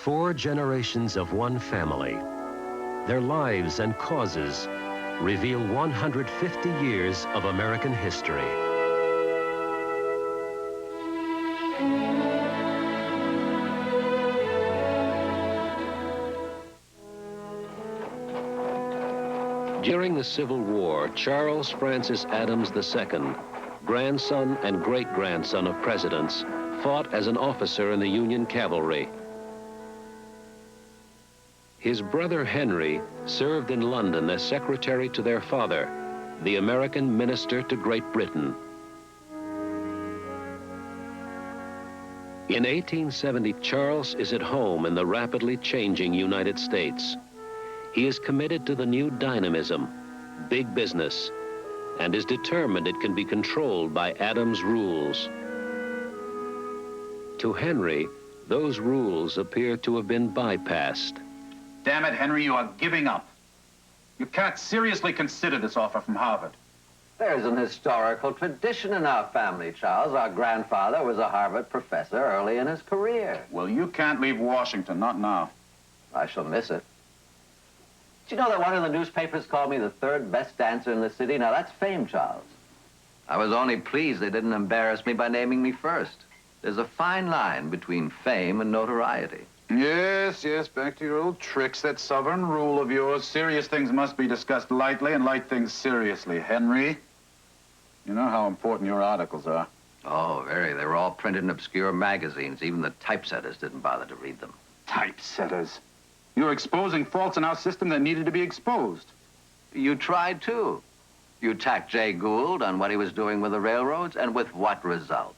4 generations of one family. Their lives and causes reveal 150 years of American history. During the Civil War, Charles Francis Adams II, grandson and great-grandson of presidents, fought as an officer in the Union cavalry. His brother Henry served in London as secretary to their father, the American minister to Great Britain. In 1870, Charles is at home in the rapidly changing United States. He is committed to the new dynamism, big business, and is determined it can be controlled by Adams' rules. To Henry, those rules appear to have been bypassed. Damn it, Henry, you are giving up. You can't seriously consider this offer from Harvard. There's an historical tradition in our family, Charles. Our grandfather was a Harvard professor early in his career. Well, you can't leave Washington, not now. I shall miss it. Did you know that one of the newspapers called me the 3rd best dancer in the city? Now, that's fame, Charles. I was only pleased they didn't embarrass me by naming me first. There's a fine line between fame and notoriety. Yes, yes, back to your old tricks, that sovereign rule of yours. Serious things must be discussed lightly and light things seriously. Henry, you know how important your articles are. Oh, very. They were all printed in obscure magazines. Even the typesetters didn't bother to read them. Typesetters? You're exposing faults in our system that needed to be exposed. You tried, too. You attacked Jay Gould on what he was doing with the railroads, and with what result?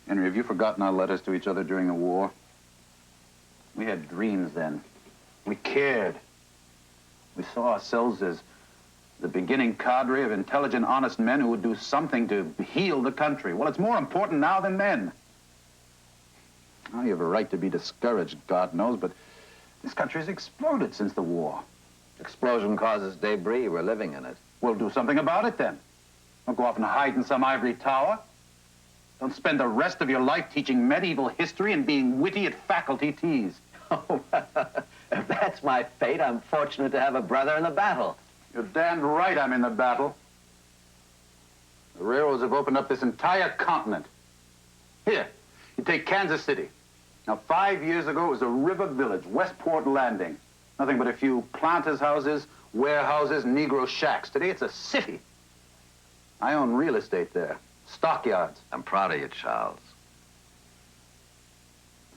Henry, have you forgotten our letters to each other during the war? We had dreams then. We cared. We saw ourselves as the beginning cadre of intelligent, honest men who would do something to heal the country. Well, it's more important now than then. Now, you have a right to be discouraged, God knows, but this country has exploded since the war. Explosion causes debris. We're living in it. We'll do something about it, then. Don't go off and hide in some ivory tower. Don't spend the rest of your life teaching medieval history and being witty at faculty teas. Oh, if that's my fate, I'm fortunate to have a brother in the battle. You're damned right I'm in the battle. The railroads have opened up this entire continent. Here, you take Kansas City. Now, 5 years ago, it was a river village, Westport Landing. Nothing but a few planters' houses, warehouses, Negro shacks. Today, it's a city. I own real estate there. Stockyards. I'm proud of you, Charles.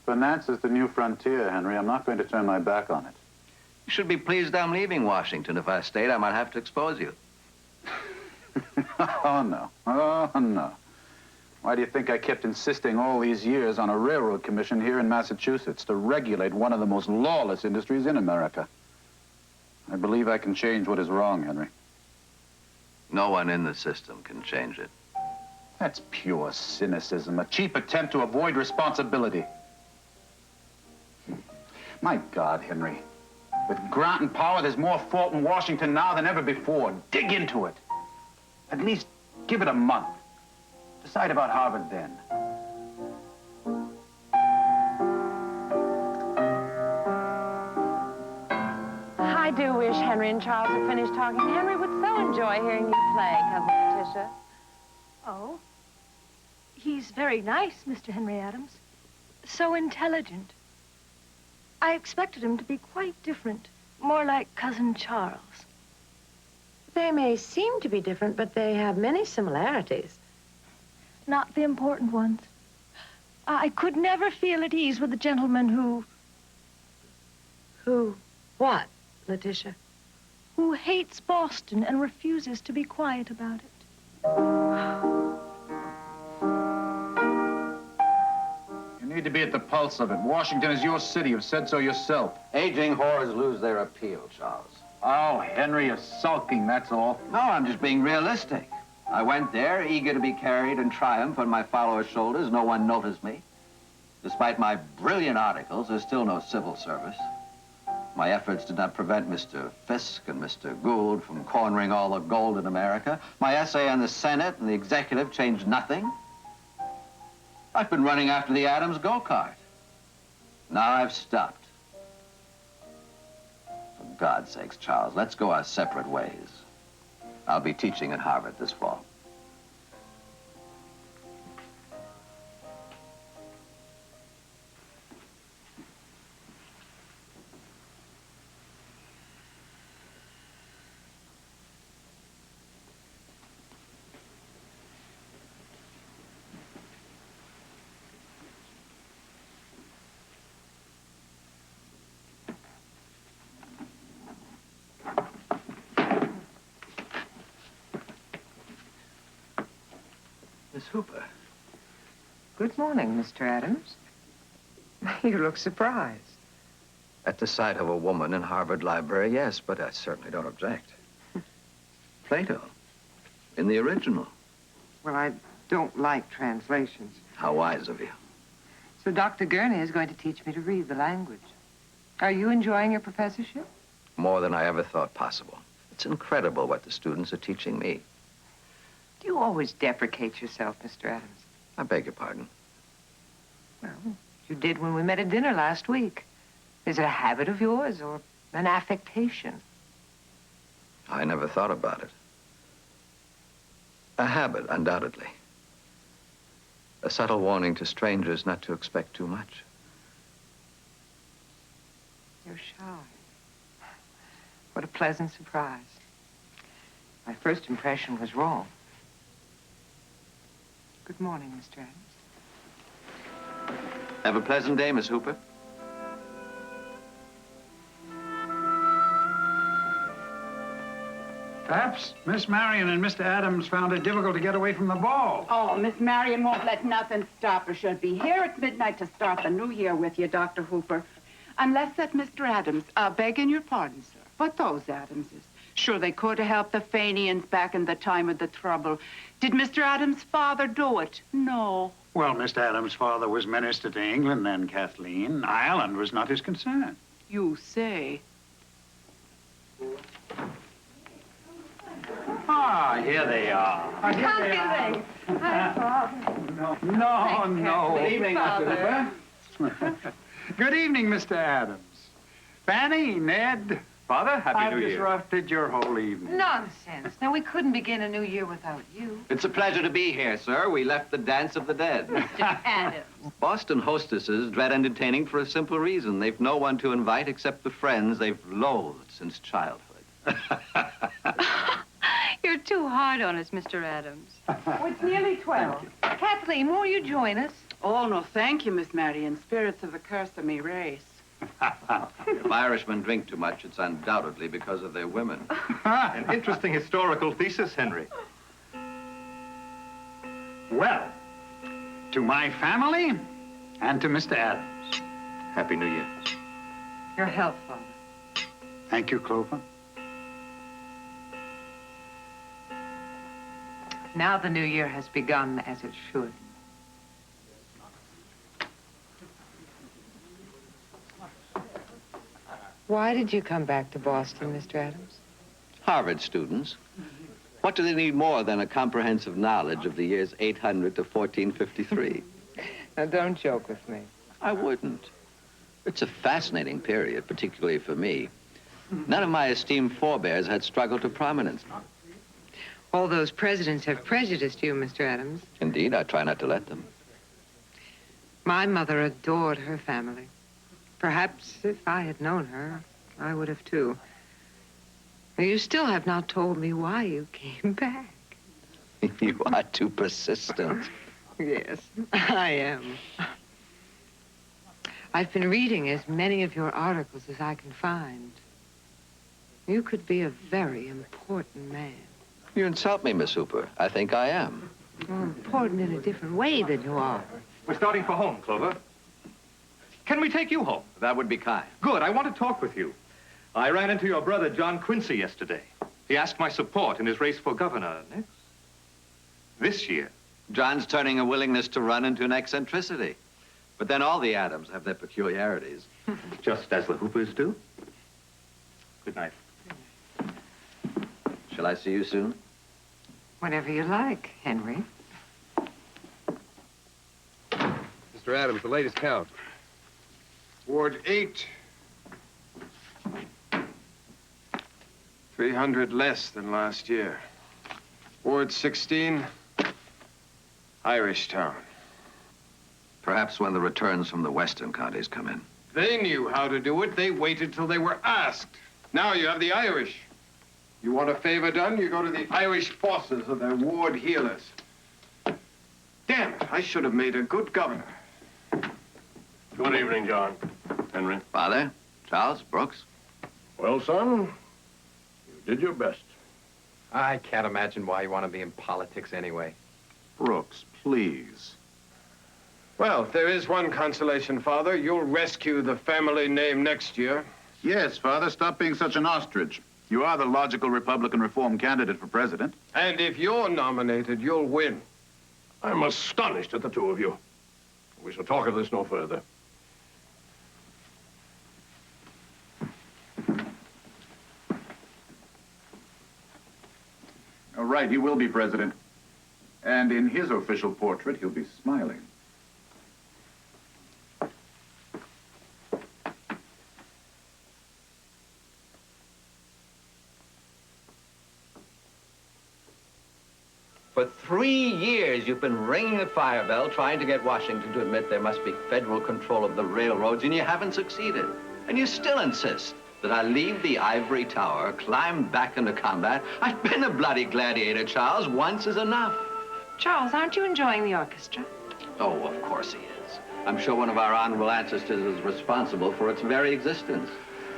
Finance is the new frontier, Henry. I'm not going to turn my back on it. You should be pleased I'm leaving Washington. If I stayed, I might have to expose you. Oh, no. Oh, no. Why do you think I kept insisting all these years on a railroad commission here in Massachusetts to regulate one of the most lawless industries in America? I believe I can change what is wrong, Henry. No one in the system can change it. That's pure cynicism, a cheap attempt to avoid responsibility. My God, Henry, with Grant and power, there's more fault in Washington now than ever before. Dig into it. At least give it a month. Decide about Harvard then. I do wish Henry and Charles had finished talking. Henry would so enjoy hearing you play, Cousin Patricia. Oh? He's very nice, Mr. Henry Adams. So intelligent. I expected him to be quite different, more like Cousin Charles. They may seem to be different, but they have many similarities. Not the important ones. I could never feel at ease with a gentleman who... Who? What, Letitia? Who hates Boston and refuses to be quiet about it. You need to be at the pulse of it. Washington is your city. You've said so yourself. Aging whores lose their appeal, Charles. Oh, Henry, you're sulking, that's all. No, I'm just being realistic. I went there, eager to be carried in triumph on my followers' shoulders. No one noticed me. Despite my brilliant articles, there's still no civil service. My efforts did not prevent Mr. Fisk and Mr. Gould from cornering all the gold in America. My essay on the Senate and the executive changed nothing. I've been running after the Adams go-kart. Now I've stopped. For God's sakes, Charles, let's go our separate ways. I'll be teaching at Harvard this fall. Miss Hooper. Good morning, Mr. Adams. You look surprised. At the sight of a woman in Harvard Library, yes, but I certainly don't object. Plato. In the original. Well, I don't like translations. How wise of you. So Dr. Gurney is going to teach me to read the language. Are you enjoying your professorship? More than I ever thought possible. It's incredible what the students are teaching me. Do you always deprecate yourself, Mr. Adams? I beg your pardon. Well, you did when we met at dinner last week. Is it a habit of yours or an affectation? I never thought about it. A habit, undoubtedly. A subtle warning to strangers not to expect too much. You're shy. What a pleasant surprise. My first impression was wrong. Good morning, Mr. Adams. Have a pleasant day, Miss Hooper. Perhaps Miss Marion and Mr. Adams found it difficult to get away from the ball. Oh, Miss Marion won't let nothing stop her. She'll be here at midnight to start the new year with you, Dr. Hooper. Unless that Mr. Adams, begging your pardon, sir, but those Adamses, sure they could have helped the Fenians back in the time of the trouble. Did Mr. Adams' father do it? No. Well, Mr. Adams' father was minister to England then, Kathleen. Ireland was not his concern. You say. Ah, here they are. Here they are. No. Good evening, Dr. Hooper. Good evening, Mr. Adams. Fanny, Ned. Father, Happy New Year. I've disrupted your whole evening. Nonsense. Now, we couldn't begin a new year without you. It's a pleasure to be here, sir. We left the dance of the dead. Mr. Adams. Boston hostesses dread entertaining for a simple reason. They've no one to invite except the friends they've loathed since childhood. You're too hard on us, Mr. Adams. Oh, it's nearly 12. Kathleen, won't you join us? Oh, no, thank you, Miss Marion. Spirits are the curse of me race. If Irishmen drink too much, it's undoubtedly because of their women. An interesting historical thesis, Henry. Well, to my family and to Mr. Adams. Happy New Year. Your health, Father. Thank you, Clover. Now the new year has begun as it should. Why did you come back to Boston, Mr. Adams? Harvard students. What do they need more than a comprehensive knowledge of the years 800 to 1453? Now, don't joke with me. I wouldn't. It's a fascinating period, particularly for me. None of my esteemed forebears had struggled to prominence. All those presidents have prejudiced you, Mr. Adams. Indeed, I try not to let them. My mother adored her family. Perhaps if I had known her, I would have too. You still have not told me why you came back. You are too persistent. Yes, I am. I've been reading as many of your articles as I can find. You could be a very important man. You insult me, Miss Hooper. I think I am. Well, important in a different way than you are. We're starting for home, Clover. Can we take you home? That would be kind. Good. I want to talk with you. I ran into your brother, John Quincy, yesterday. He asked my support in his race for governor this year. John's turning a willingness to run into an eccentricity. But then all the Adams have their peculiarities. Just as the Hoopers do. Good night. Shall I see you soon? Whenever you like, Henry. Mr. Adams, the latest count. Ward 8. 300 less than last year. Ward 16, Irish Town. Perhaps when the returns from the western counties come in. They knew how to do it. They waited till they were asked. Now you have the Irish. You want a favor done, you go to the Irish forces or their ward healers. Damn it, I should have made a good governor. Good evening, John. Henry. Father, Charles, Brooks. Well, son, you did your best. I can't imagine why you want to be in politics anyway. Brooks, please. Well, there is one consolation, Father. You'll rescue the family name next year. Yes, Father, stop being such an ostrich. You are the logical Republican reform candidate for president. And if you're nominated, you'll win. I'm astonished at the two of you. We shall talk of this no further. All right, he will be president. And in his official portrait, he'll be smiling. For 3 years, you've been ringing the fire bell, trying to get Washington to admit there must be federal control of the railroads, and you haven't succeeded. And you still insist that I leave the ivory tower, climb back into combat. I've been a bloody gladiator, Charles. Once is enough. Charles, aren't you enjoying the orchestra? Oh, of course he is. I'm sure one of our honorable ancestors is responsible for its very existence.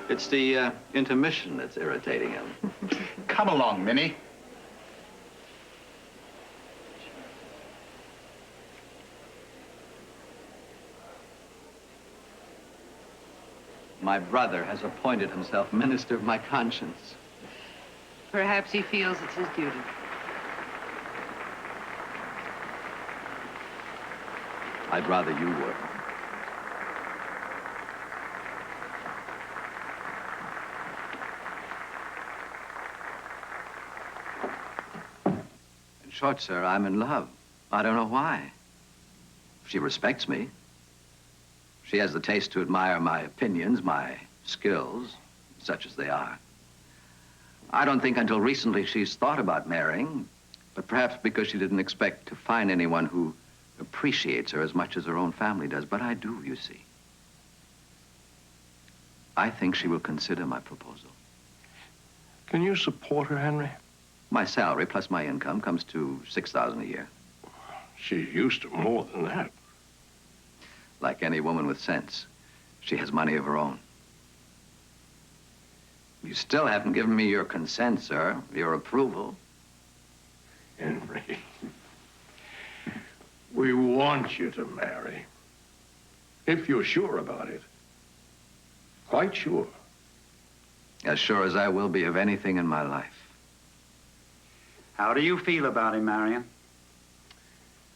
It's the intermission that's irritating him. Come along, Minnie. My brother has appointed himself minister of my conscience. Perhaps he feels it's his duty. I'd rather you were. In short, sir, I'm in love. I don't know why. She respects me. She has the taste to admire my opinions, my skills, such as they are. I don't think until recently she's thought about marrying, but perhaps because she didn't expect to find anyone who appreciates her as much as her own family does. But I do, you see. I think she will consider my proposal. Can you support her, Henry? My salary plus my income comes to $6,000 a year. She's used to more than that. Like any woman with sense, she has money of her own. You still haven't given me your consent, sir, your approval. Henry, we want you to marry. If you're sure about it. Quite sure. As sure as I will be of anything in my life. How do you feel about him, Marion?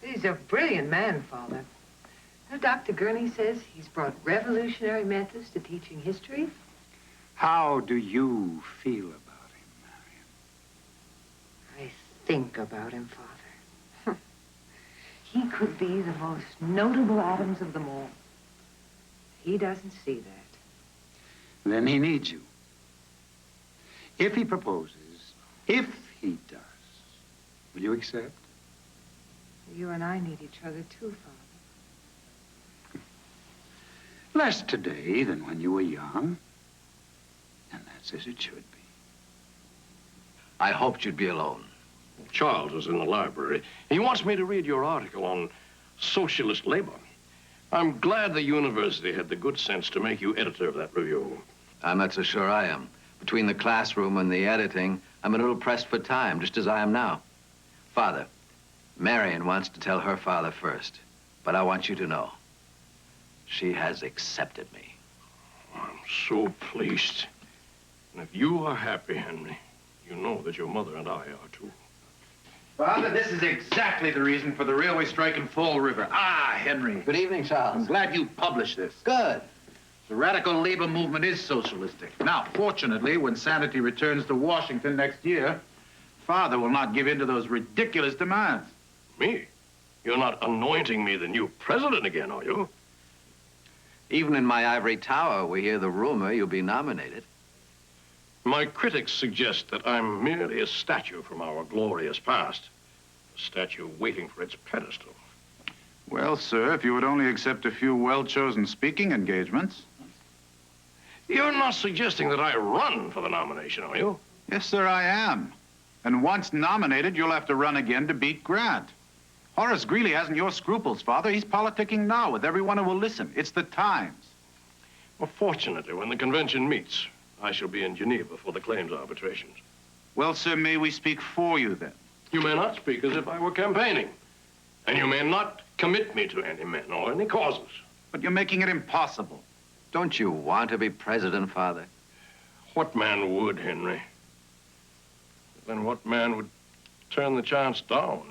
He's a brilliant man, Father. Dr. Gurney says he's brought revolutionary methods to teaching history. How do you feel about him, I think about him, Father. He could be the most notable Adams of them all. He doesn't see that. Marion? Then he needs you. If he proposes, if he does, will you accept? You and I need each other too, Father. Less today than when you were young. And that's as it should be. I hoped you'd be alone. Charles is in the library. He wants me to read your article on socialist labor. I'm glad the university had the good sense to make you editor of that review. I'm not so sure I am. Between the classroom and the editing, I'm a little pressed for time, just as I am now. Father, Marion wants to tell her father first, but I want you to know. She has accepted me. I'm so pleased. And if you are happy, Henry, you know that your mother and I are too. Father, this is exactly the reason for the railway strike in Fall River. Ah, Henry. Good evening, Charles. I'm glad you published this. Good. The radical labor movement is socialistic. Now, fortunately, when sanity returns to Washington next year, Father will not give in to those ridiculous demands. Me? You're not anointing me the new president again, are you? Even in my ivory tower, we hear the rumor you'll be nominated. My critics suggest that I'm merely a statue from our glorious past. A statue waiting for its pedestal. Well, sir, if you would only accept a few well-chosen speaking engagements. You're not suggesting that I run for the nomination, are you? Yes, sir, I am. And once nominated, you'll have to run again to beat Grant. Horace Greeley hasn't your scruples, Father. He's politicking now with everyone who will listen. It's the times. Well, fortunately, when the convention meets, I shall be in Geneva for the claims arbitrations. Well, sir, may we speak for you, then? You may not speak as if I were campaigning. And you may not commit me to any men or any causes. But you're making it impossible. Don't you want to be president, Father? What man would, Henry? Then what man would turn the chance down?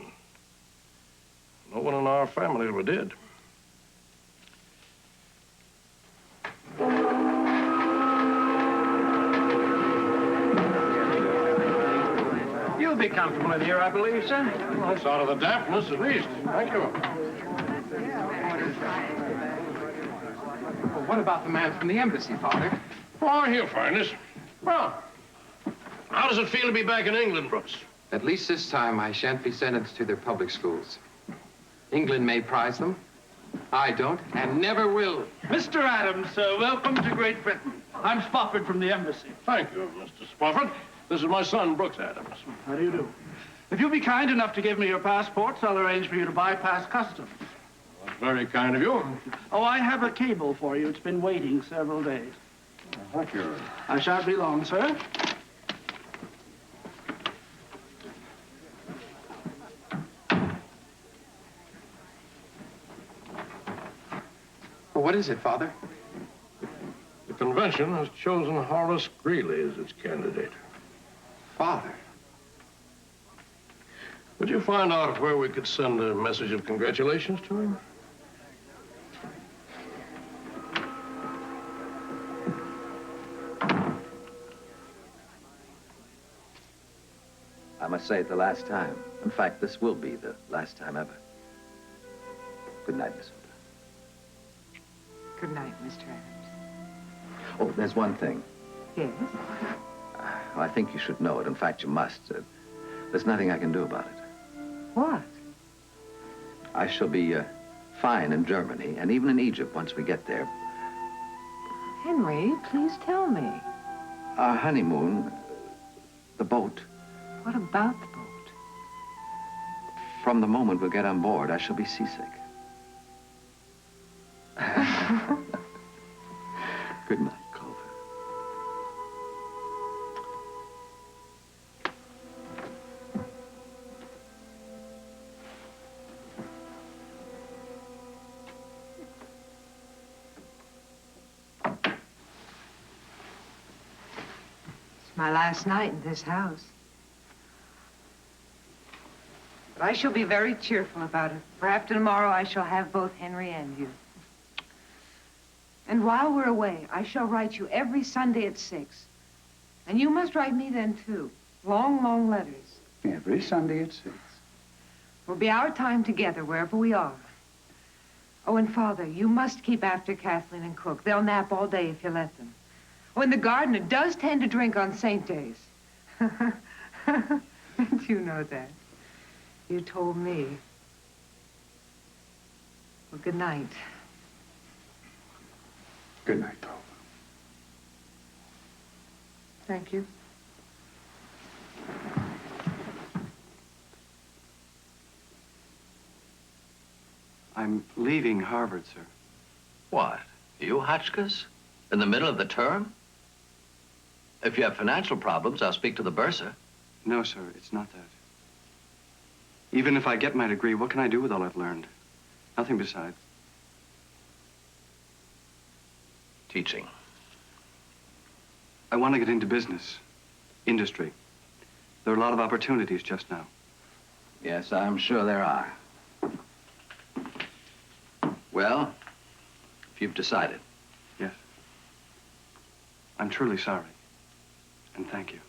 No one in our family ever did. You'll be comfortable in here, I believe, sir. Well, it's out of the dampness, at least. Thank you. Well, what about the man from the embassy, Father? Oh, he'll find us. Well, how does it feel to be back in England, Brooks? At least this time I shan't be sentenced to their public schools. England may prize them. I don't, and never will. Mr. Adams, welcome to Great Britain. I'm Spofford from the embassy. Thank you, Mr. Spofford. This is my son, Brooks Adams. How do you do? If you'll be kind enough to give me your passports, I'll arrange for you to bypass customs. That's very kind of you. Oh, I have a cable for you. It's been waiting several days. Thank you. I shan't be long, sir. Well, what is it, Father? The convention has chosen Horace Greeley as its candidate. Father? Would you find out where we could send a message of congratulations to him? I must say it the last time. In fact, this will be the last time ever. Good night, Miss Hooper. Good night, Mr. Adams. Oh, there's one thing. Yes? I think you should know it. In fact, you must. There's nothing I can do about it. What? I shall be fine in Germany and even in Egypt once we get there. Henry, please tell me. Our honeymoon, the boat. What about the boat? From the moment we get on board, I shall be seasick. Good night, Clover. It's my last night in this house. But I shall be very cheerful about it. For after tomorrow, I shall have both Henry and you. And while we're away, I shall write you every Sunday at 6. And you must write me then, too. Long, long letters. Every Sunday at 6. Will be our time together wherever we are. Oh, and Father, you must keep after Kathleen and Cook. They'll nap all day if you let them. Oh, and the gardener does tend to drink on St. Days. You know that. You told me. Well, good night. Good night, Clover. Thank you. I'm leaving Harvard, sir. What? You, Hotchkiss? In the middle of the term? If you have financial problems, I'll speak to the bursar. No, sir, it's not that. Even if I get my degree, what can I do with all I've learned? Nothing besides. Teaching. I want to get into business, industry. There are a lot of opportunities just now. Yes, I'm sure there are. Well, if you've decided. Yes. I'm truly sorry. And thank you.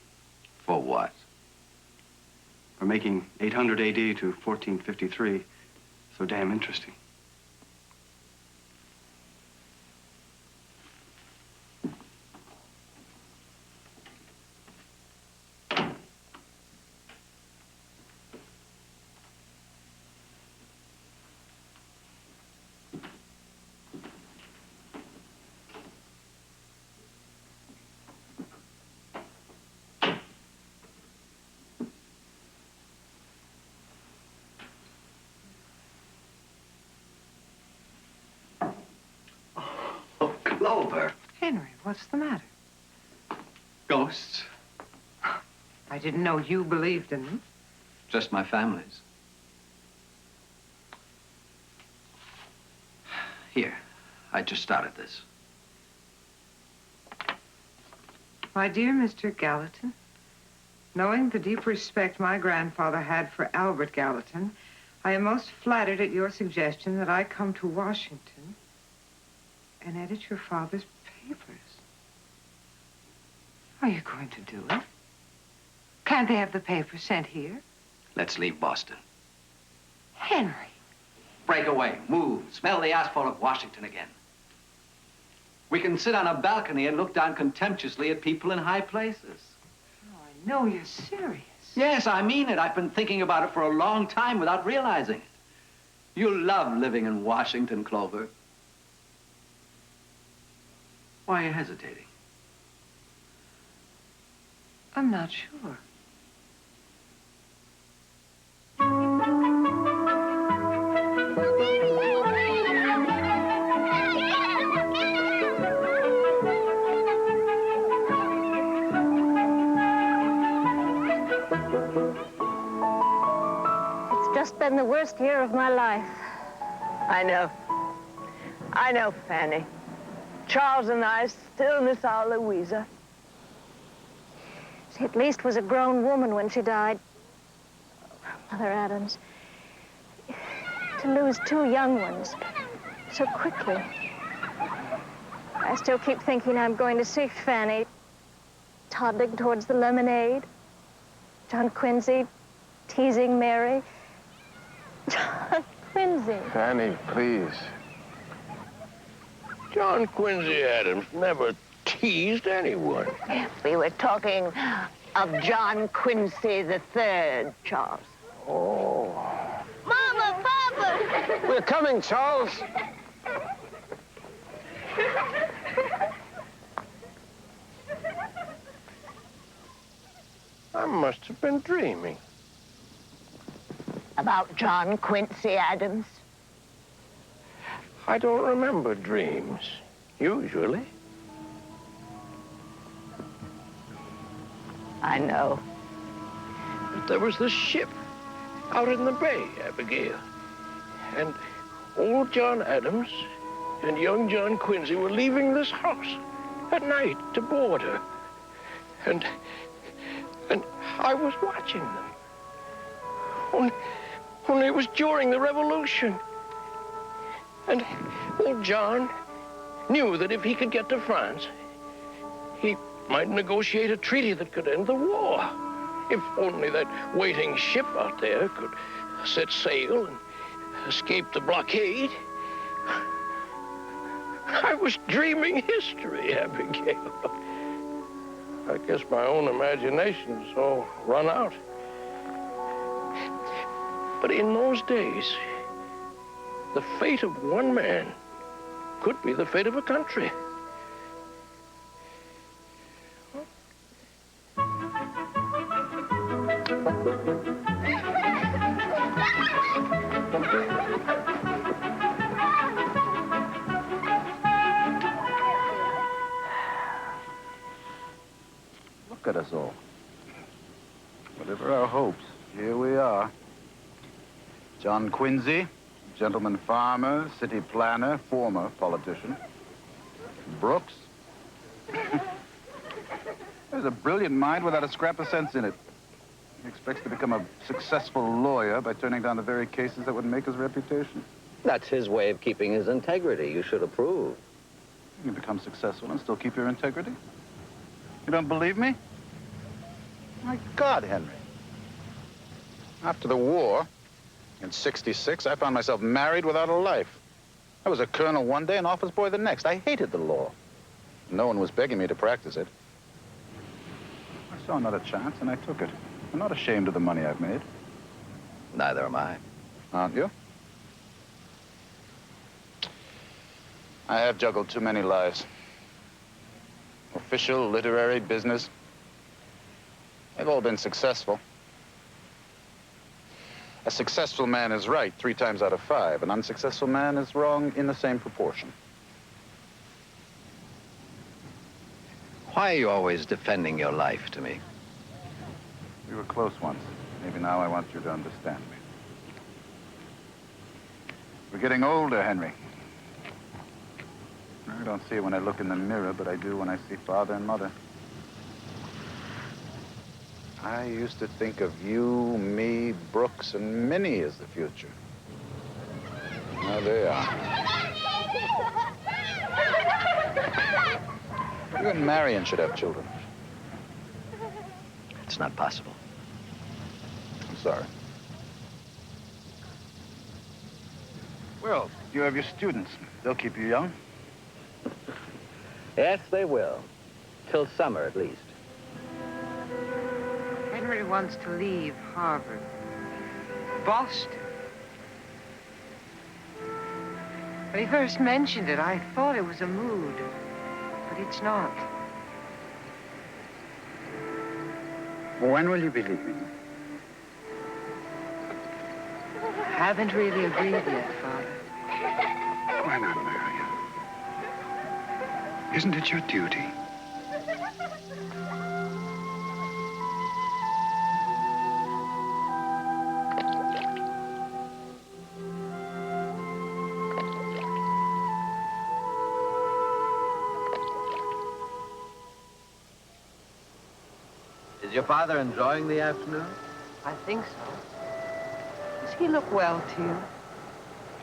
For what? For making 800 AD to 1453 so damn interesting. Clover. Henry, what's the matter? Ghosts. I didn't know you believed in them. Just my family's. Here, I just started this. My dear Mr. Gallatin, knowing the deep respect my grandfather had for Albert Gallatin, I am most flattered at your suggestion that I come to Washington and edit your father's papers. Are you going to do it? Can't they have the papers sent here? Let's leave Boston. Henry. Break away, move, smell the asphalt of Washington again. We can sit on a balcony and look down contemptuously at people in high places. Oh, I know you're serious. Yes, I mean it. I've been thinking about it for a long time without realizing it. You'll love living in Washington, Clover. Why are you hesitating? I'm not sure. Just been the worst year of my life. I know. I know, Fanny. Charles and I still miss our Louisa. She at least was a grown woman when she died. Mother Adams. To lose two young ones so quickly. I still keep thinking I'm going to see Fanny toddling towards the lemonade. John Quincy teasing Mary. John Quincy. Fanny, please. John Quincy Adams never teased anyone. We were talking of John Quincy III, Charles. Oh. Mama, Papa! We're coming, Charles. I must have been dreaming. About John Quincy Adams? I don't remember dreams, usually. I know. But there was this ship out in the bay, Abigail. And old John Adams and young John Quincy were leaving this house at night to board her. And I was watching them. Only it was during the Revolution. And old John knew that if he could get to France, he might negotiate a treaty that could end the war. If only that waiting ship out there could set sail and escape the blockade. I was dreaming history, Abigail. I guess my own imagination's all run out. But in those days, the fate of one man could be the fate of a country. Look at us all. Whatever our hopes, here we are. John Quincy, gentleman farmer, city planner, former politician. Brooks. There's a brilliant mind without a scrap of sense in it. He expects to become a successful lawyer by turning down the very cases that would make his reputation. That's his way of keeping his integrity. You should approve. You can become successful and still keep your integrity. You don't believe me? My God, Henry. After the war, in '66, I found myself married without a life. I was a colonel one day and office boy the next. I hated the law. No one was begging me to practice it. I saw another chance and I took it. I'm not ashamed of the money I've made. Neither am I. Aren't you? I have juggled too many lives. Official, literary, business. They've all been successful. A successful man is right 3 times out of 5. An unsuccessful man is wrong in the same proportion. Why are you always defending your life to me? We were close once. Maybe now I want you to understand me. We're getting older, Henry. I don't see it when I look in the mirror, but I do when I see Father and Mother. I used to think of you, me, Brooks, and Minnie as the future. Now they are. You and Marion should have children. It's not possible. I'm sorry. Well, you have your students. They'll keep you young. Yes, they will. Till summer, at least. Henry wants to leave Harvard. Boston. When he first mentioned it, I thought it was a mood. But it's not. When will you be leaving? Haven't really agreed yet, Father. Why not, Marion? Isn't it your duty? Is your father enjoying the afternoon? I think so. Does he look well to you?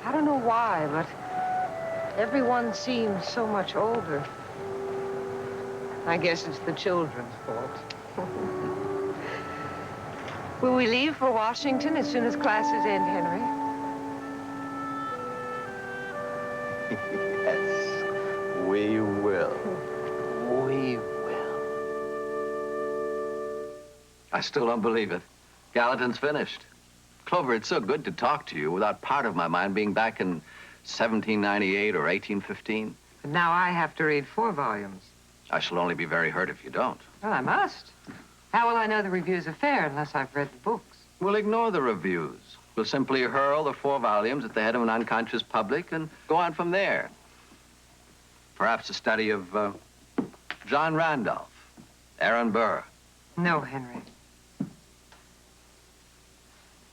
I don't know why, but everyone seems so much older. I guess it's the children's fault. Will we leave for Washington as soon as classes end, Henry? Yes, we will. We will. I still don't believe it. Gallatin's finished. Clover, it's so good to talk to you without part of my mind being back in 1798 or 1815. But now I have to read 4 volumes. I shall only be very hurt if you don't. Well, I must. How will I know the reviews are fair unless I've read the books? We'll ignore the reviews. We'll simply hurl the 4 volumes at the head of an unconscious public and go on from there. Perhaps a study of John Randolph, Aaron Burr. No, Henry.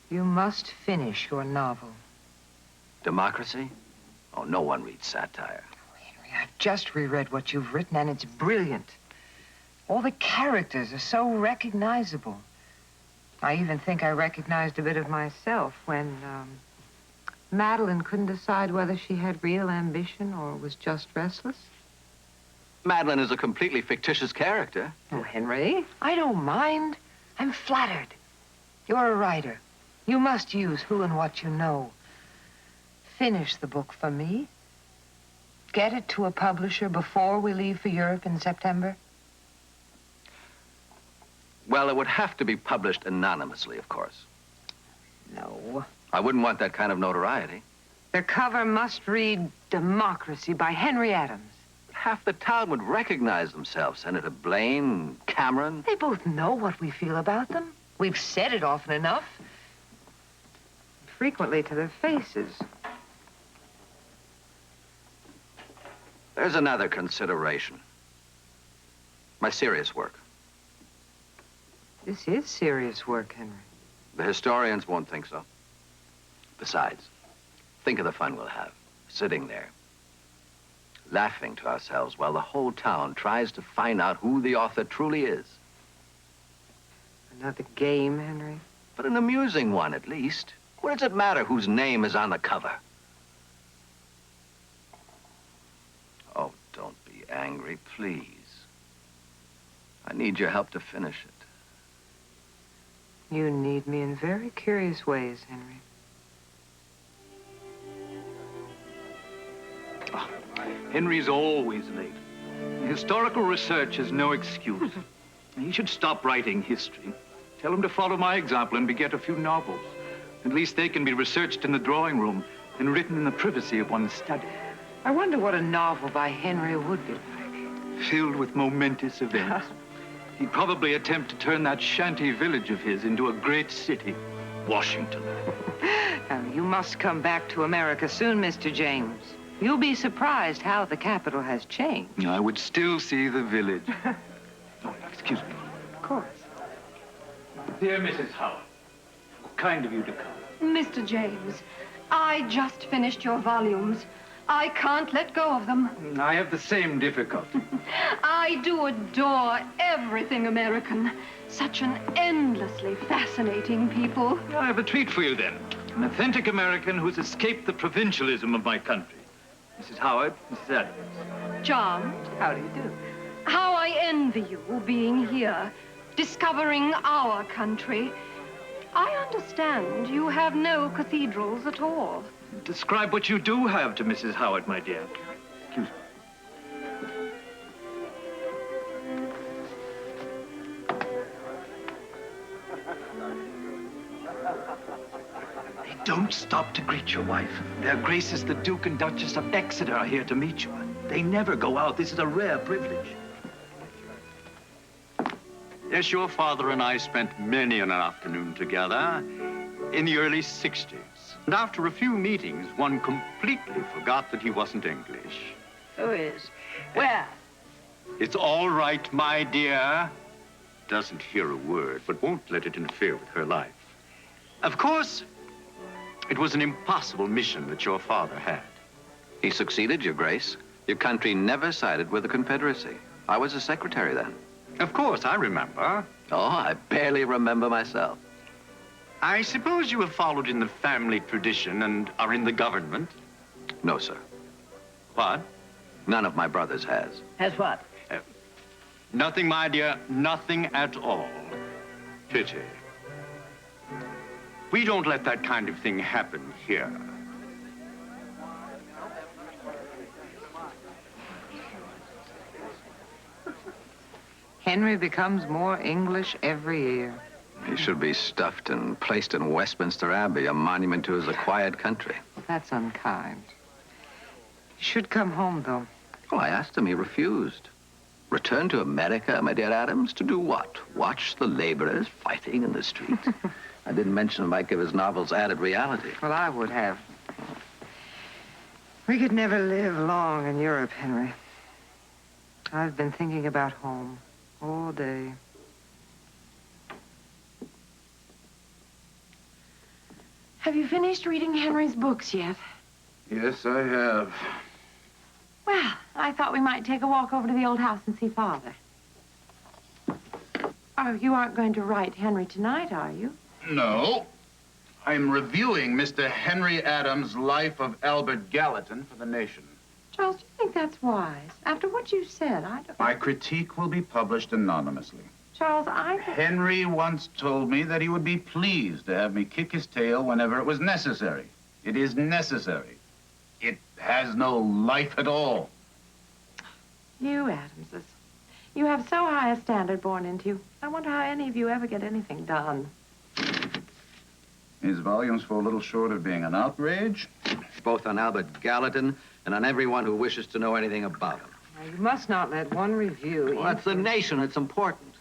You must finish your novel. Democracy? Oh, no one reads satire. Henry, I've just reread what you've written, and it's brilliant. All the characters are so recognizable. I even think I recognized a bit of myself when Madeline couldn't decide whether she had real ambition or was just restless. Madeline is a completely fictitious character. Oh, Henry, I don't mind. I'm flattered. You're a writer. You must use who and what you know. Finish the book for me. Get it to a publisher before we leave for Europe in September. Well, it would have to be published anonymously, of course. No. I wouldn't want that kind of notoriety. The cover must read Democracy by Henry Adams. Half the town would recognize themselves. Senator Blaine, Cameron. They both know what we feel about them. We've said it often enough. Frequently to their faces. There's another consideration. My serious work. This is serious work, Henry. The historians won't think so. Besides, think of the fun we'll have, sitting there, laughing to ourselves while the whole town tries to find out who the author truly is. Another game, Henry? But an amusing one, at least. What does it matter whose name is on the cover? Oh, don't be angry, please. I need your help to finish it. You need me in very curious ways, Henry. Oh, Henry's always late. Historical research is no excuse. He should stop writing history. Tell him to follow my example and beget a few novels. At least they can be researched in the drawing room and written in the privacy of one's study. I wonder what a novel by Henry would be like. Filled with momentous events. He'd probably attempt to turn that shanty village of his into a great city, Washington. You must come back to America soon, Mr. James. You'll be surprised how the capital has changed. I would still see the village. Excuse me. Of course. Dear Mrs. Howard, kind of you to come. Mr. James, I just finished your volumes. I can't let go of them. I have the same difficulty. I do adore everything American. Such an endlessly fascinating people. I have a treat for you, then. An authentic American who's escaped the provincialism of my country. Mrs. Howard, Mrs. Adams. John. How do you do? How I envy you being here, discovering our country. I understand you have no cathedrals at all. Describe what you do have to Mrs. Howard, my dear. Excuse me. Hey, don't stop to greet your wife. Their Graces the Duke and Duchess of Exeter are here to meet you. They never go out. This is a rare privilege. Yes, your father and I spent many an afternoon together in the early 60s. And after a few meetings, one completely forgot that he wasn't English. Who is? Where? It's all right, my dear. Doesn't hear a word, but won't let it interfere with her life. Of course, it was an impossible mission that your father had. He succeeded, Your Grace. Your country never sided with the Confederacy. I was a secretary then. Of course, I remember. Oh, I barely remember myself. I suppose you have followed in the family tradition and are in the government? No, sir. What? None of my brothers has. Has what? Nothing, my dear, nothing at all. Pity. We don't let that kind of thing happen here. Henry becomes more English every year. He should be stuffed and placed in Westminster Abbey, a monument to his acquired country. That's unkind. He should come home, though. Oh, I asked him. He refused. Return to America, my dear Adams, to do what? Watch the laborers fighting in the street? I didn't mention it might give his novels added reality. Well, I would have. We could never live long in Europe, Henry. I've been thinking about home all day. Have you finished reading Henry's books yet? Yes, I have. Well, I thought we might take a walk over to the old house and see Father. Oh, you aren't going to write Henry tonight, are you? No. I'm reviewing Mr. Henry Adams' Life of Albert Gallatin for the Nation. Charles, do you think that's wise? After what you said, I don't... My critique will be published anonymously. Charles, Henry once told me that he would be pleased to have me kick his tail whenever it was necessary. It is necessary. It has no life at all. You Adamses. You have so high a standard born into you. I wonder how any of you ever get anything done. His volumes fall a little short of being an outrage. Both on Albert Gallatin and on everyone who wishes to know anything about him. Now, you must not let one review... Well, that's the Nation. It's important.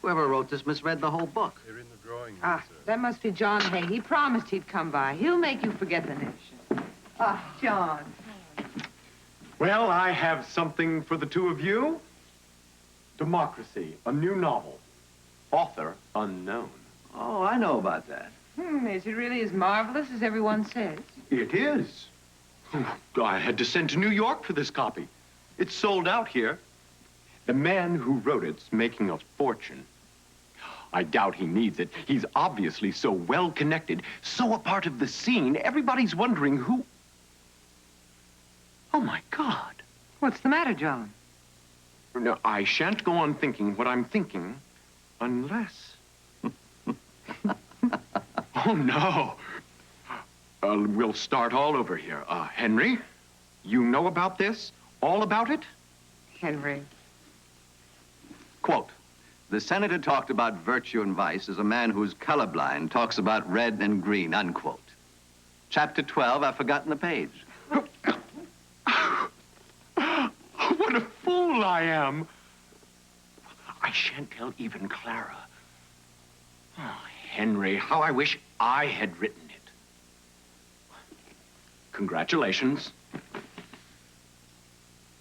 Whoever wrote this misread the whole book. They're in the drawing room, Ah, that must be John Hay. He promised he'd come by. He'll make you forget the Nation. Ah, John. Well, I have something for the two of you. Democracy, a new novel. Author unknown. Oh, I know about that. Is it really as marvelous as everyone says? It is. I had to send to New York for this copy. It's sold out here. The man who wrote it's making a fortune. I doubt he needs it. He's obviously so well connected, so a part of the scene, everybody's wondering who... Oh, my God. What's the matter, John? No, I shan't go on thinking what I'm thinking unless... Oh, no. We'll start all over here. Henry, you know about this? All about it? Henry. Quote, the senator talked about virtue and vice as a man who's colorblind talks about red and green, unquote. Chapter 12, I've forgotten the page. What a fool I am. I shan't tell even Clara. Oh, Henry, how I wish I had written it. Congratulations.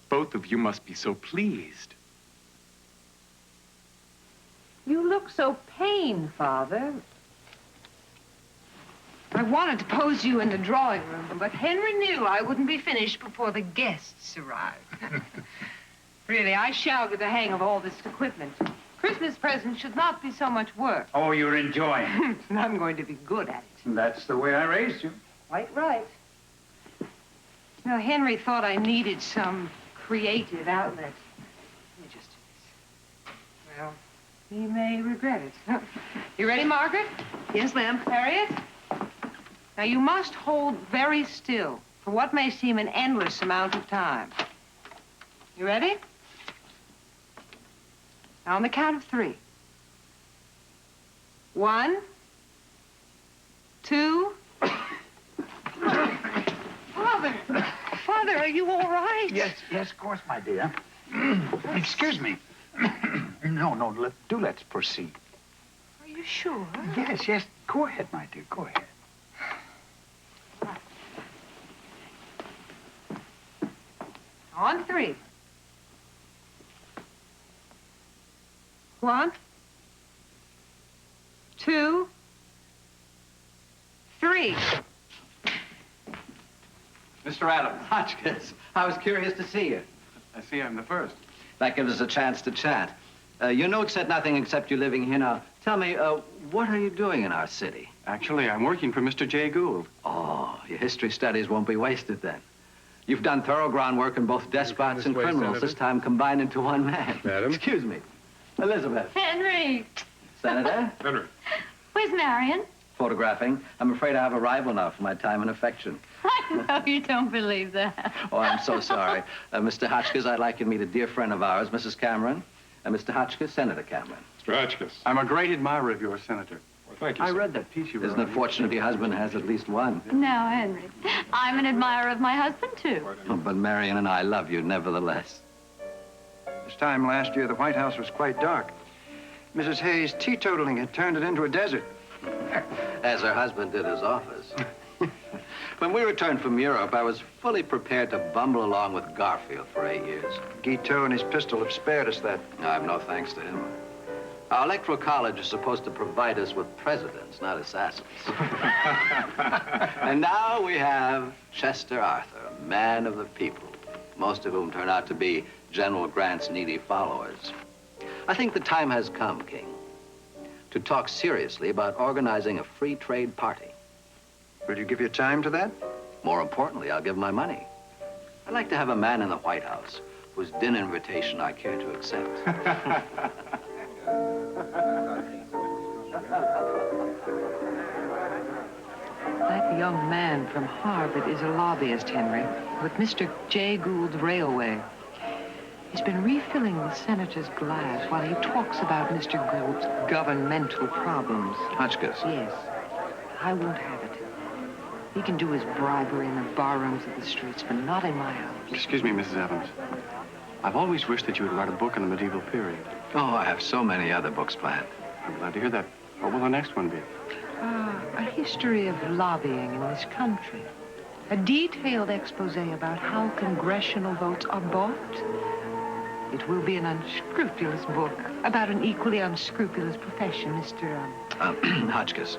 Both of you must be so pleased. You look so pained, Father. I wanted to pose you in the drawing room, but Henry knew I wouldn't be finished before the guests arrived. Really, I shall get the hang of all this equipment. Christmas presents should not be so much work. Oh, you're enjoying it. And I'm going to be good at it. That's the way I raised you. Quite right. You know, Henry thought I needed some creative outlet. Let me just do this. Well, he may regret it. You ready, Margaret? Yes, ma'am. Harriet? Now, you must hold very still for what may seem an endless amount of time. You ready? Now, on the count of 3. 1, 2... Father, are you all right? Yes, of course, my dear. Excuse me. No, let's proceed. Are you sure? Yes, go ahead, my dear, go ahead. On 3. 1, 2, 3. Mr. Adams. Hotchkiss, I was curious to see you. I see I'm the first. That gives us a chance to chat. Your note said nothing except you're living here now. Tell me, what are you doing in our city? Actually, I'm working for Mr. J. Gould. Oh, your history studies won't be wasted then. You've done thorough groundwork in both despots and criminals, this time combined into one man. Madam? Excuse me. Elizabeth. Henry! Senator? Henry. Where's Marion? Photographing. I'm afraid I have a rival now for my time and affection. I know you don't believe that. Oh, I'm so sorry. Mr. Hotchkiss, I'd like you to meet a dear friend of ours, Mrs. Cameron. Mr. Hotchkiss, Senator Cameron. Mr. Hotchkiss. I'm a great admirer of yours, Senator. Well, thank you, I sir. read that piece you wrote. Isn't it fortunate your husband has at least one? No, Henry. I'm an admirer of my husband, too. Oh, but Marion and I love you nevertheless. This time last year, the White House was quite dark. Mrs. Hayes' teetotaling had turned it into a desert. As her husband did his office. When we returned from Europe, I was fully prepared to bumble along with Garfield for 8 years. Guiteau and his pistol have spared us that. I have no thanks to him. Our electoral college is supposed to provide us with presidents, not assassins. And now we have Chester Arthur, a man of the people, most of whom turn out to be General Grant's needy followers. I think the time has come, King, to talk seriously about organizing a free trade party. Will you give your time to that? More importantly, I'll give my money. I'd like to have a man in the White House whose dinner invitation I care to accept. That young man from Harvard is a lobbyist, Henry, with Mr. J. Gould's railway. He's been refilling the senator's glass while he talks about Mr. Gould's governmental problems. Hotchkiss. Yes. I won't have it. He can do his bribery in the barrooms of the streets, but not in my house. Excuse me, Mrs. Evans. I've always wished that you would write a book on the medieval period. Oh, I have so many other books planned. I'm glad to hear that. What will the next one be? A history of lobbying in this country. A detailed expose about how congressional votes are bought. It will be an unscrupulous book about an equally unscrupulous profession, Mr. Hotchkiss.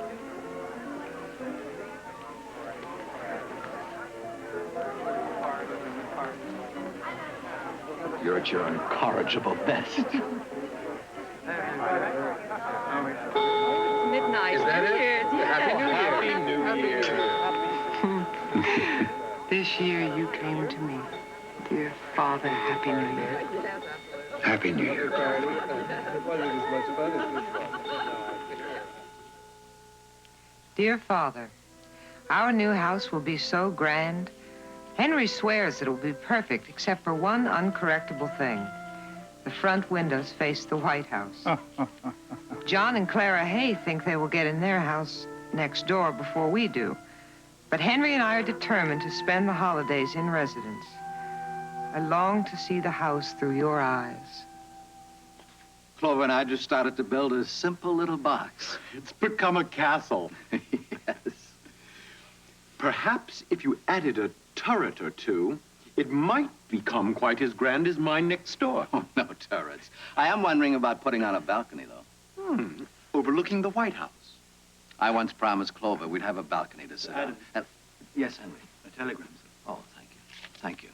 You're at your incorrigible best. Midnight. Is that it? Yes. Happy New Year. Happy New Year. This year you came to me. Dear Father, Happy New Year. Happy New Year. Dear Father, our new house will be so grand. Henry swears it will be perfect, except for one uncorrectable thing. The front windows face the White House. John and Clara Hay think they will get in their house next door before we do. But Henry and I are determined to spend the holidays in residence. I long to see the house through your eyes. Clover and I just started to build a simple little box. It's become a castle. Yes. Perhaps if you added a turret or two, it might become quite as grand as mine next door. Oh, no turrets. I am wondering about putting on a balcony, though. Overlooking the White House. I once promised Clover we'd have a balcony to sit on. Yes, Henry. A telegram, sir. Oh, thank you. Thank you.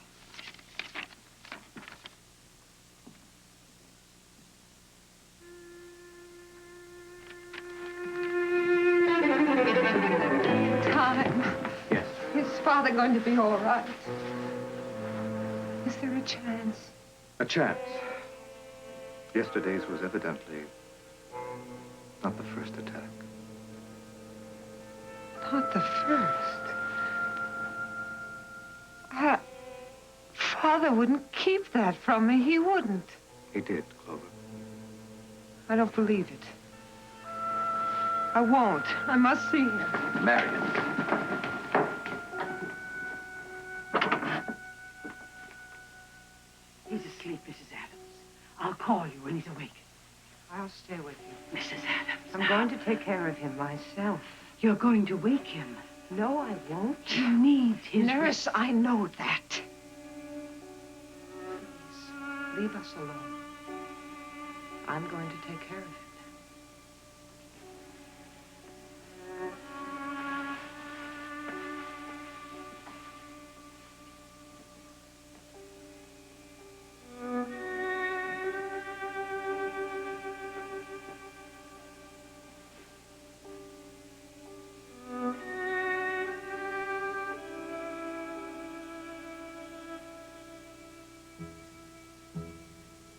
Time. Yes. Is Father going to be all right? Is there a chance? A chance. Yesterday's was evidently not the first attack. Not the first. Father wouldn't keep that from me. He wouldn't. He did, Clover. I don't believe it. I won't. I must see him. Marion. He's asleep, Mrs. Adams. I'll call you when he's awake. I'll stay with you. Mrs. Adams. I'm going to take care of him myself. You're going to wake him. No, I won't. He needs his Nurse, I know that. Please, leave us alone. I'm going to take care of him.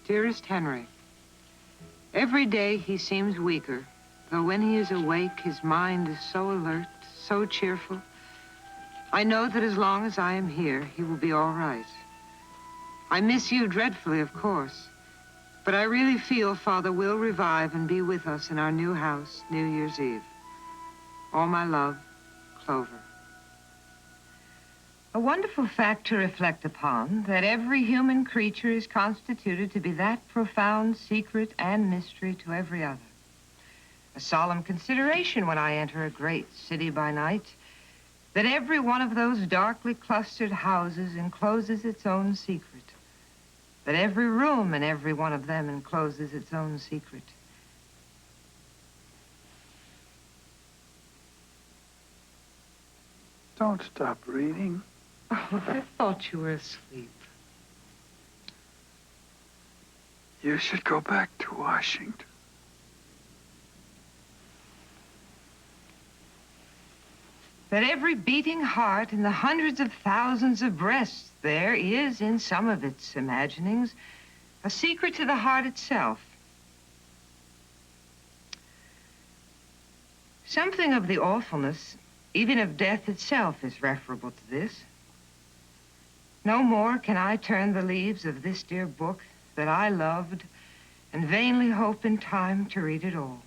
Dearest Henry, every day he seems weaker, though when he is awake, his mind is so alert, so cheerful. I know that as long as I am here, he will be all right. I miss you dreadfully, of course, but I really feel Father will revive and be with us in our new house, New Year's Eve. All my love, Clover. A wonderful fact to reflect upon, that every human creature is constituted to be that profound secret and mystery to every other. A solemn consideration when I enter a great city by night, that every one of those darkly clustered houses encloses its own secret, that every room in every one of them encloses its own secret. Don't stop reading. Oh, I thought you were asleep. You should go back to Washington. That every beating heart in the hundreds of thousands of breasts there is, in some of its imaginings, a secret to the heart itself. Something of the awfulness, even of death itself, is referable to this. No more can I turn the leaves of this dear book that I loved and vainly hope in time to read it all.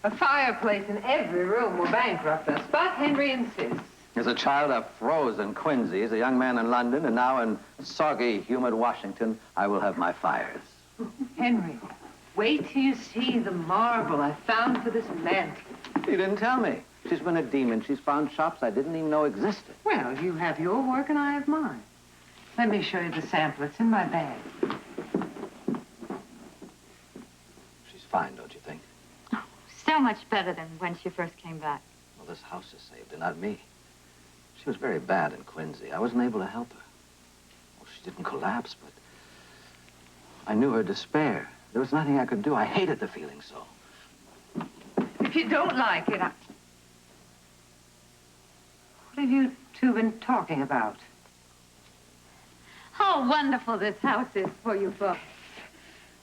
A fireplace in every room will bankrupt us, but Henry insists. As a child of Rhodes and Quincy, as a young man in London, and now in soggy, humid Washington, I will have my fires. Henry, wait till you see the marble I found for this mantel. You didn't tell me. She's been a demon. She's found shops I didn't even know existed. Well, you have your work and I have mine. Let me show you the sample. It's in my bag. She's fine, don't you think? So much better than when she first came back. Well, this house is saved, and not me. She was very bad in Quincy. I wasn't able to help her. Well, she didn't collapse, but I knew her despair. There was nothing I could do. I hated the feeling so. If you don't like it, What have you two been talking about? How wonderful this house is for you both.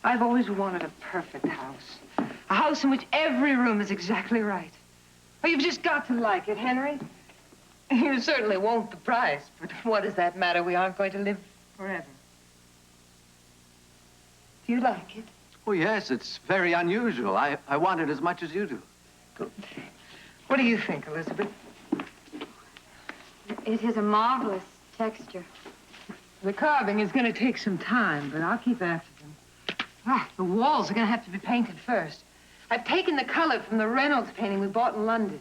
I've always wanted a perfect house. A house in which every room is exactly right. Oh, you've just got to like it, Henry. You certainly won't the price, but what does that matter? We aren't going to live forever. Do you like it? Oh, yes, it's very unusual. I want it as much as you do. Good. What do you think, Elizabeth? It has a marvelous texture. The carving is going to take some time, but I'll keep after them. The walls are going to have to be painted first. I've taken the color from the Reynolds painting we bought in London.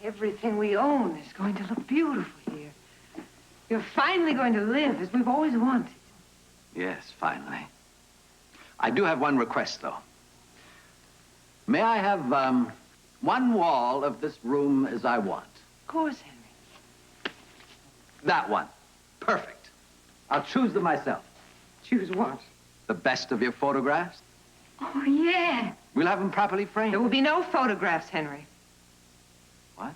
Everything we own is going to look beautiful here. You're finally going to live as we've always wanted. Yes, finally. I do have one request, though. May I have, one wall of this room as I want? Of course, Henry. That one. Perfect. I'll choose them myself. Choose what? The best of your photographs. Oh, yeah. We'll have them properly framed. There will be no photographs, Henry. What?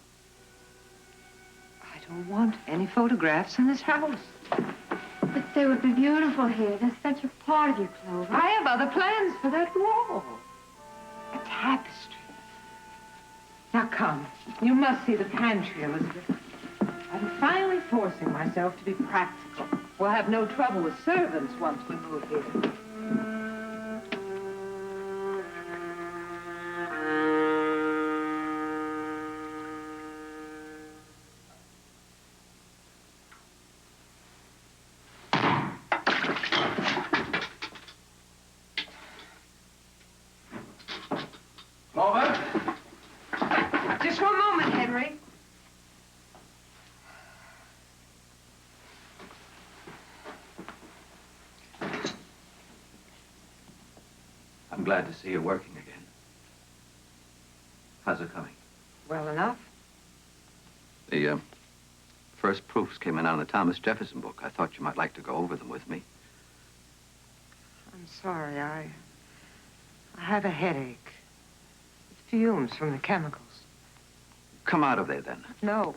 I don't want any photographs in this house. But they would be beautiful here. They're such a part of you, Clover. I have other plans for that wall. A tapestry. Now, come. You must see the pantry, Elizabeth. I'm finally forcing myself to be practical. We'll have no trouble with servants once we move here. Clover? Just one moment, Henry. I'm glad to see you working again. How's it coming? Well enough. The, first proofs came in on the Thomas Jefferson book. I thought you might like to go over them with me. I'm sorry. I have a headache. It's fumes from the chemicals. Come out of there, then. No.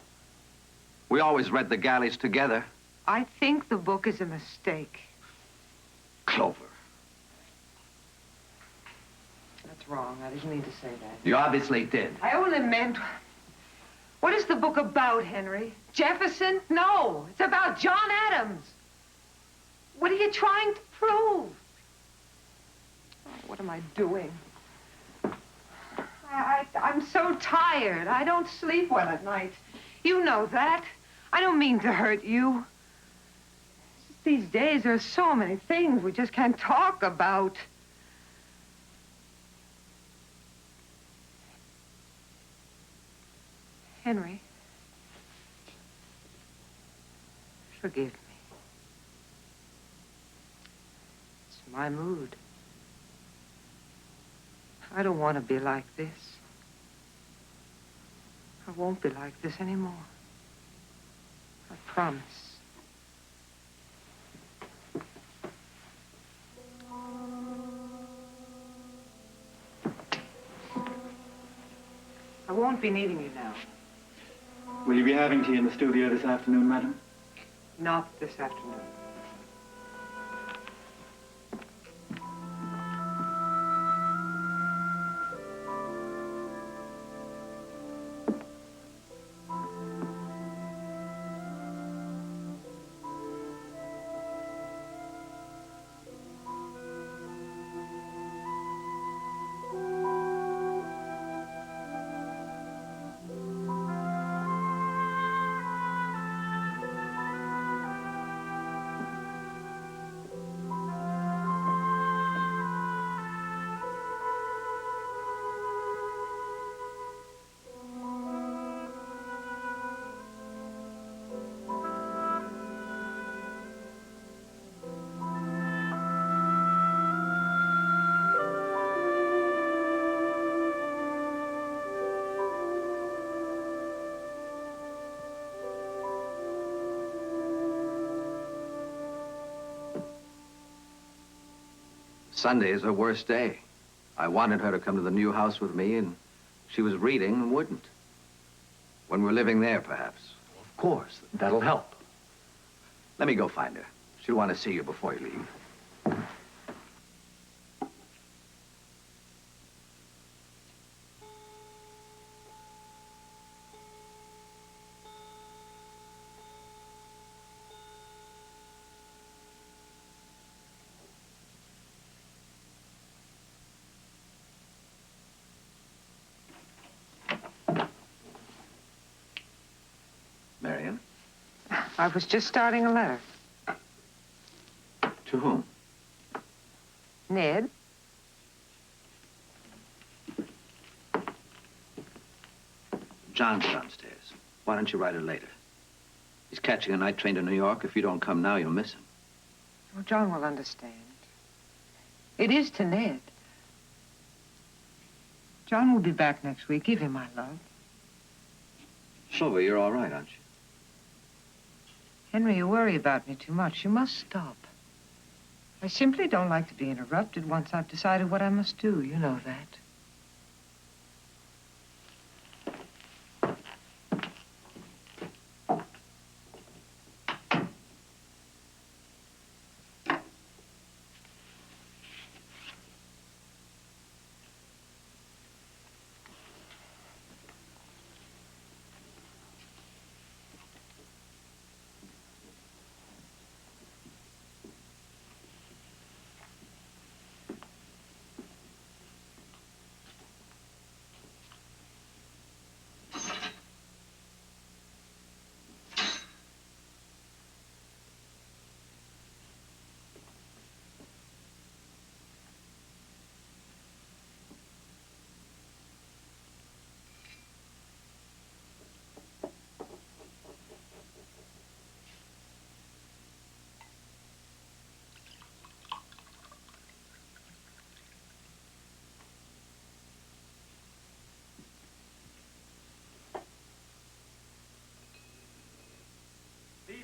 We always read the galleys together. I think the book is a mistake. Clover. That's wrong. I didn't mean to say that. You obviously did. I only meant... What is the book about, Henry? Jefferson? No. It's about John Adams. What are you trying to prove? Oh, what am I doing? I'm so tired. I don't sleep well at night. You know that. I don't mean to hurt you. It's just these days, there are so many things we just can't talk about. Henry, forgive me. It's my mood. I don't want to be like this. I won't be like this anymore. I promise. I won't be needing you now. Will you be having tea in the studio this afternoon, madam? Not this afternoon. Sunday is her worst day. I wanted her to come to the new house with me, and she was reading and wouldn't. When we're living there, perhaps. Of course, that'll help. Let me go find her. She'll want to see you before you leave. I was just starting a letter. To whom? Ned? John's downstairs. Why don't you write it later? He's catching a night train to New York. If you don't come now, you'll miss him. Well, John will understand. It is to Ned. John will be back next week. Give him my love. Silver, you're all right, aren't you? Henry, you worry about me too much. You must stop. I simply don't like to be interrupted once I've decided what I must do. You know that.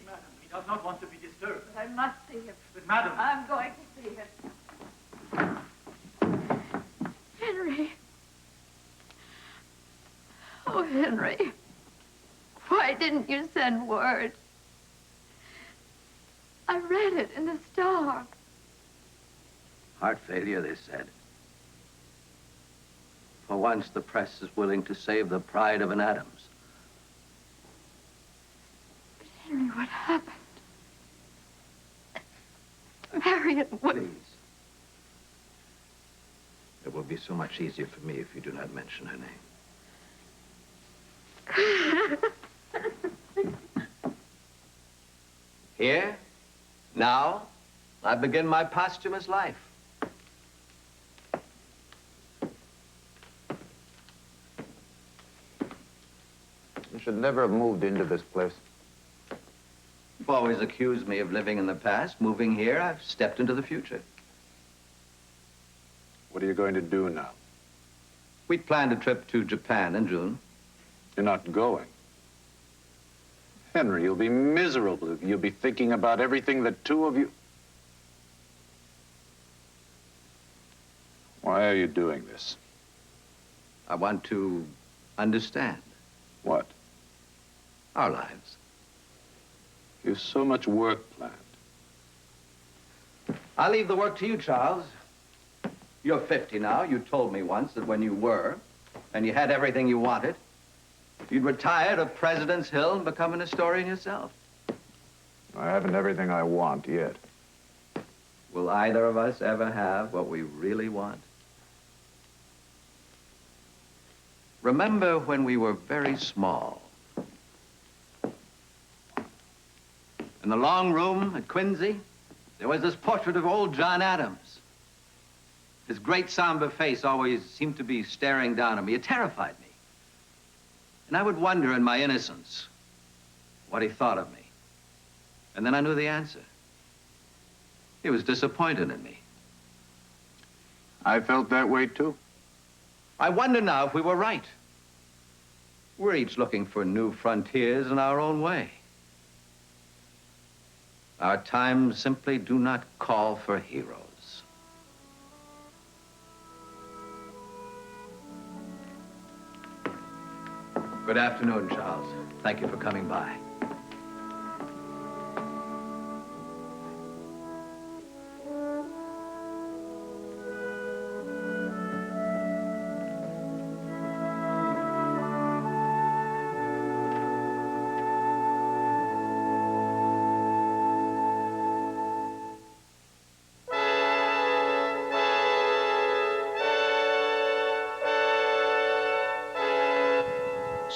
Madam, he does not want to be disturbed. But I must see him. But, madam... I'm going to see him. Henry. Oh, Henry. Why didn't you send word? I read it in the Star. Heart failure, they said. For once, the press is willing to save the pride of an Adams. Henry, what happened? Marion, what... Please. It will be so much easier for me if you do not mention her name. Here, now, I begin my posthumous life. You should never have moved into this place. You've always accused me of living in the past. Moving here, I've stepped into the future. What are you going to do now? We planned a trip to Japan in June. You're not going. Henry, you'll be miserable. You'll be thinking about everything the two of you... Why are you doing this? I want to understand. What? Our lives. You've so much work planned. I'll leave the work to you, Charles. You're 50 now. You told me once that when you were, and you had everything you wanted, you'd retire to President's Hill and become an historian yourself. I haven't everything I want yet. Will either of us ever have what we really want? Remember when we were very small? In the long room at Quincy, there was this portrait of old John Adams. His great somber face always seemed to be staring down at me. It terrified me. And I would wonder in my innocence what he thought of me. And then I knew the answer. He was disappointed in me. I felt that way, too. I wonder now if we were right. We're each looking for new frontiers in our own way. Our times simply do not call for heroes. Good afternoon, Charles. Thank you for coming by.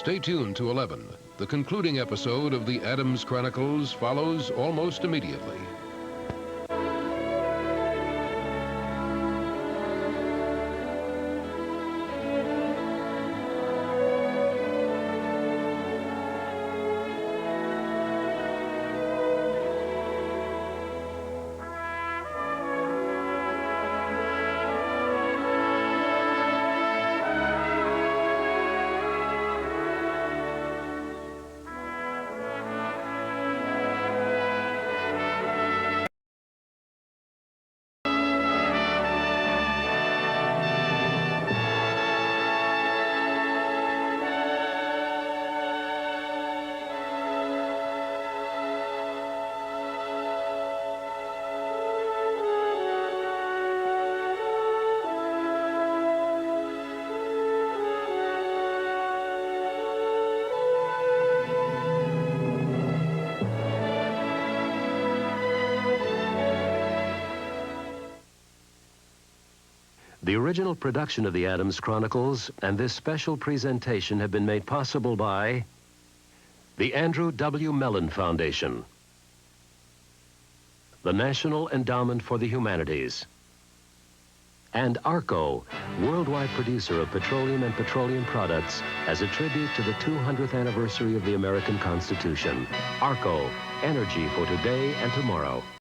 Stay tuned to 11. The concluding episode of the Adams Chronicles follows almost immediately. The original production of the Adams Chronicles and this special presentation have been made possible by the Andrew W. Mellon Foundation, the National Endowment for the Humanities, and ARCO, worldwide producer of petroleum and petroleum products, as a tribute to the 200th anniversary of the American Constitution. ARCO, energy for today and tomorrow.